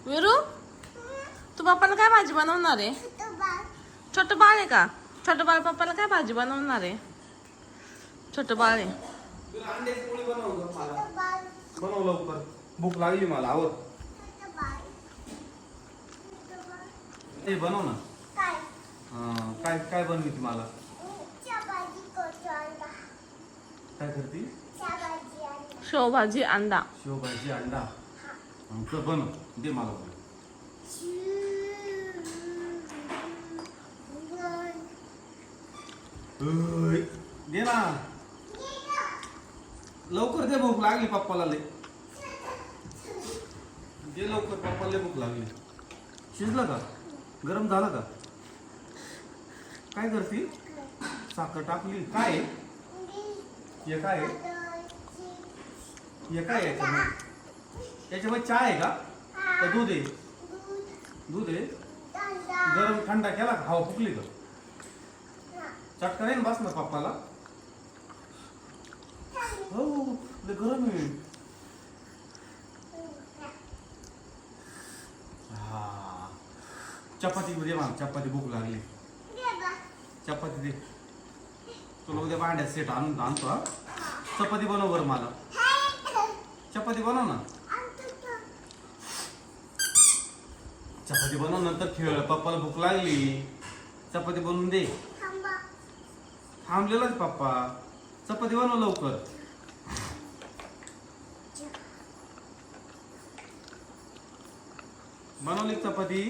विरू तू पप्पाला काय भाजी बनवणार आहे? छोटं बाळ आहे का? छोटं बाळ पप्पाला काय भाजी बनवणार आहे? छोटं बाळ आहे. अंड्याची पोळी बनव लवकर, भूक लागली मला. आवड ते बनव ना. काय काय बनवी मला? काय करती? शेवभाजी अंडा. शेवभाजी अंडा. तर बनव, दे मला बनव. दे ना लवकर, दे. भूक लागली पप्पाला लय. दे लवकर, पप्पाला लय भूक लागली. शिजलं का? गरम झालं का? काय करती? साखर टाकली. काय आहे? हे काय आहे? हे काय आहे याच्यामध्ये? चहा आहे का? तर दूध आहे? दूध आहे. गरम थंडा केला का? हवा फुकली का? चटका नाही बस ना पप्पाला. हो लय गरम आहे. हा चपाती दे मला. चपाती भूक लागली. चपाती दे. तुला उद्या भांड्यात सेट आणतो. हा चपाती बनव बरं मला. चपाती बनव ना. चपाती बनव, नंतर खेळ. पप्पाला भूक लागली. चपाती बनवून दे. थांबलेलाच पप्पा. चपाती बनव लवकर. बनवली चपाती?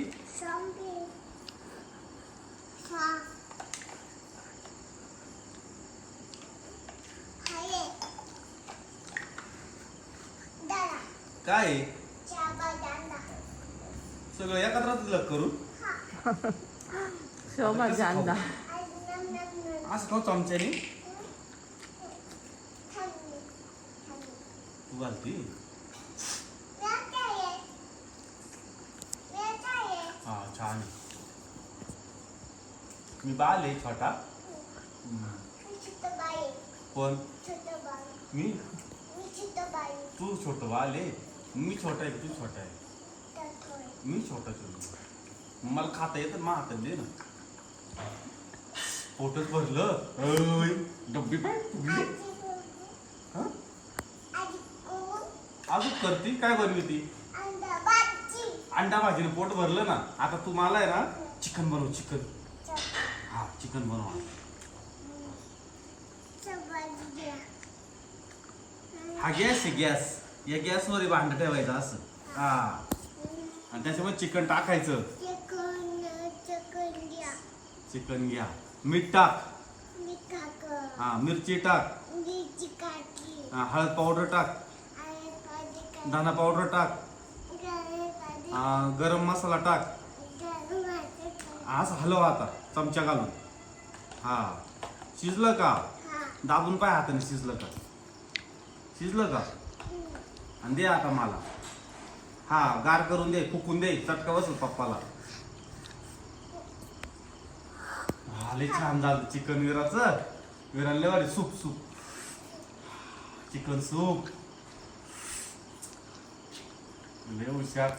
काय सगळं एकत्रच करू? शेवभाजी अंडा. असं खाऊ चमच्याने? तू घालती? हा छान. मी बाल आहे छोटा. कोण? मी? तू छोट बाल आहे. मी छोटा आहे. तू छोटा आहे. मी छोटा मला खाता येतं. मा हातात दे ना. पोटच भरलं. डब्बी पाय फुगली. अजून करती काय बनवी ती? अंडा भाजीने पोट भरलं ना. आता तू मला आहे ना चिकन बनव. चिकन. हा चिकन बनव. हा गॅस आहे. गॅस. या गॅसवर भांड ठेवायचं असं. हा आणि त्याच्यामध्ये चिकन टाकायचं. चिकन घ्या. मीठ टाक. हा मिरची टाक. हा हळद पावडर टाक. धना पावडर टाक. गरम मसाला टाक. असं हलव आता चमचा घालून. हा शिजलं का? दाबून पाय हाताने. शिजलं का? शिजलं का? आणि दे आता मला. हा गार करून दे. फुकून दे. चटका बसल पप्पाला. हा लय छान झालं चिकन. विराचं सूप. Soup chicken soup. लय हुशार.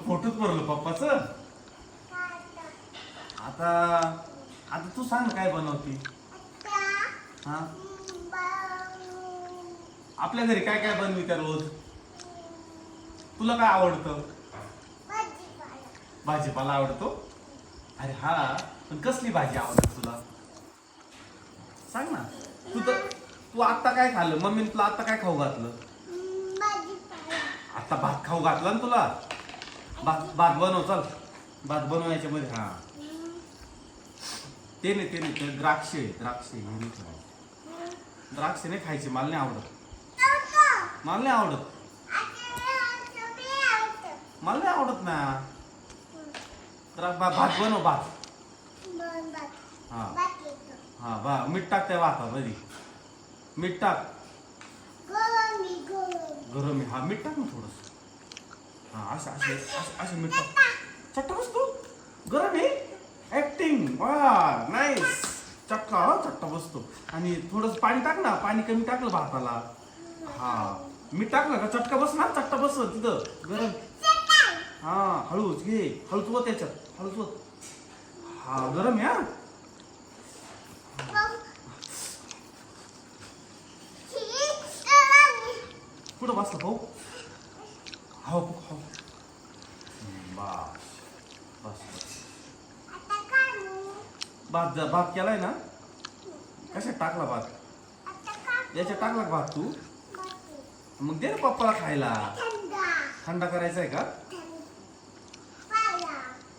फोटोच भरलं पप्पाच. आता तू सांग काय बनवती? हा आपल्या घरी काय काय बनवी त्या रोज? तुला काय आवडतं? भाजीपाला आवडतो. अरे हा पण कसली भाजी आवडते तुला? सांग ना. तू आता काय खाल्लं? मम्मीने तुला आता काय खाऊ घातलं? आता भात खाऊ घातला ना तुला. भात बनव. चल भात बनवायच्या मध्ये. हा ते नाही द्राक्ष नाही खायचे. मला नाही आवडत. मला नाही आवडत ना. भात बनव. भात. हा मीठ टाक त्या भातामध्ये. मीठ टाक. गरम आहे. हा मीठ टाक ना थोडस. हा असं मीठ टाक. चट्टा बसतो. गरम आहे. ऍक्टिंग. वा नाईस. चट्टा बसतो. आणि थोडस पाणी टाक ना. पाणी कमी टाकलं भाताला. हा मीठ टाकलं का चटका बस ना, चटका बस तिथं गरम. हा हळूच घे, हळूच व त्याच्यात हळूच व. हा गरम आहे हा. कुठं बसला भाऊ? हो हो. बस बस बस. भात केलाय ना? कशात टाकला भात? याच्यात टाकला का भात तू? मग दे ना पप्पाला खायला. थंडा करायचा आहे का?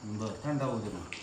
बरं थंडा होऊ दे मग.